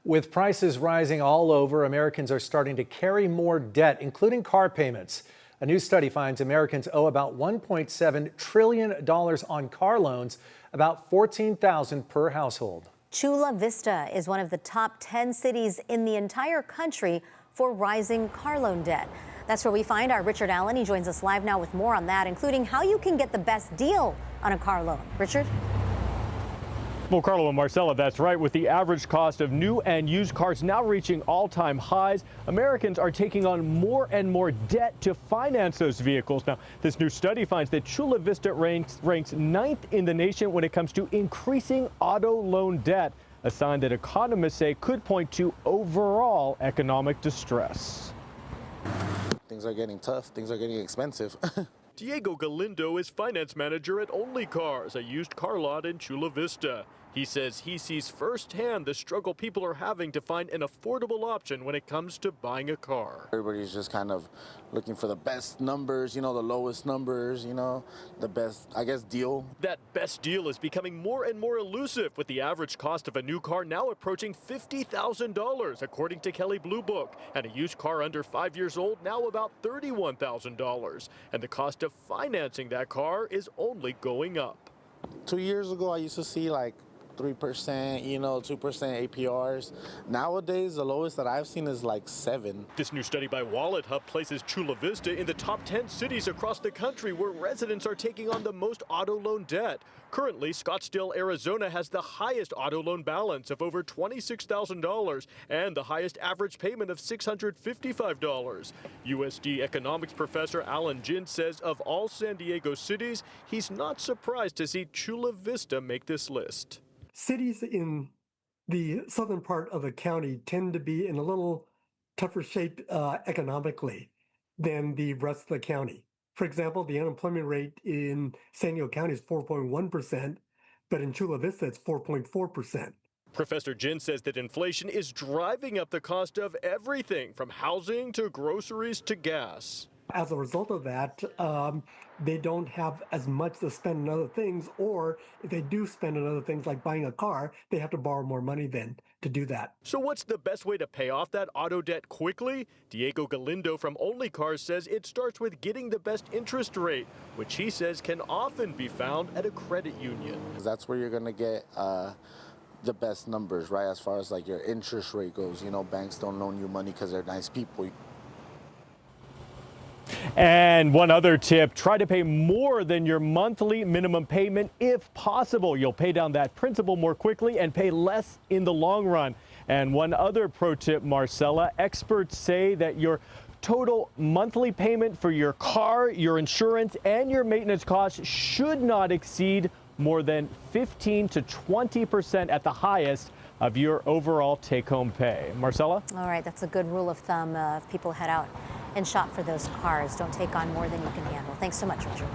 With prices rising all over, Americans are starting to carry more debt, including car payments. A new study finds Americans owe about $1.7 trillion on car loans, about $14,000 per household. Chula Vista is one of the top 10 cities in the entire country for rising car loan debt. That's where we find our Richard Allen. He joins us live now with more on that, including how you can get the best deal on a car loan. Richard? Well, Carlo and Marcella, that's right. With the average cost of new and used cars now reaching all-time highs, Americans are taking on more and more debt to finance those vehicles. Now, this new study finds that Chula Vista ranks ninth in the nation when it comes to increasing auto loan debt, a sign that economists say could point to overall economic distress. Things are getting tough. Things are getting expensive. Diego Galindo is finance manager at Only Cars, a used car lot in Chula Vista. He says he sees firsthand the struggle people are having to find an affordable option when it comes to buying a car. Everybody's just kind of looking for the best numbers, the lowest numbers, the best, I guess, deal. That best deal is becoming more and more elusive, with the average cost of a new car now approaching $50,000, according to Kelley Blue Book, and a used car under 5 years old now about $31,000. And the cost of financing that car is only going up. 2 years ago, I used to see like 3%, 2% APRs. Nowadays, the lowest that I've seen is like 7. This new study by Wallet Hub places Chula Vista in the top 10 cities across the country where residents are taking on the most auto loan debt. Currently, Scottsdale, Arizona has the highest auto loan balance of over $26,000 and the highest average payment of $655. USD economics professor Alan Jin says of all San Diego cities, he's not surprised to see Chula Vista make this list. Cities in the southern part of the county tend to be in a little tougher shape economically than the rest of the county. For example, the unemployment rate in San Diego County is 4.1%, but in Chula Vista it's 4.4%. Professor Jin says that inflation is driving up the cost of everything from housing to groceries to gas. As a result of that, they don't have as much to spend on other things, or if they do spend on other things like buying a car, they have to borrow more money then to do that. So what's the best way to pay off that auto debt quickly? Diego Galindo from Only Cars says it starts with getting the best interest rate, which he says can often be found at a credit union. That's where you're going to get the best numbers, right? As far as like your interest rate goes, banks don't loan you money because they're nice people. And one other tip, try to pay more than your monthly minimum payment if possible. You'll pay down that principal more quickly and pay less in the long run. And one other pro tip, Marcella, experts say that your total monthly payment for your car, your insurance, and your maintenance costs should not exceed more than 15 to 20% at the highest of your overall take-home pay. Marcella? All right, that's a good rule of thumb if people head out and shop for those cars. Don't take on more than you can handle. Thanks so much, Richard.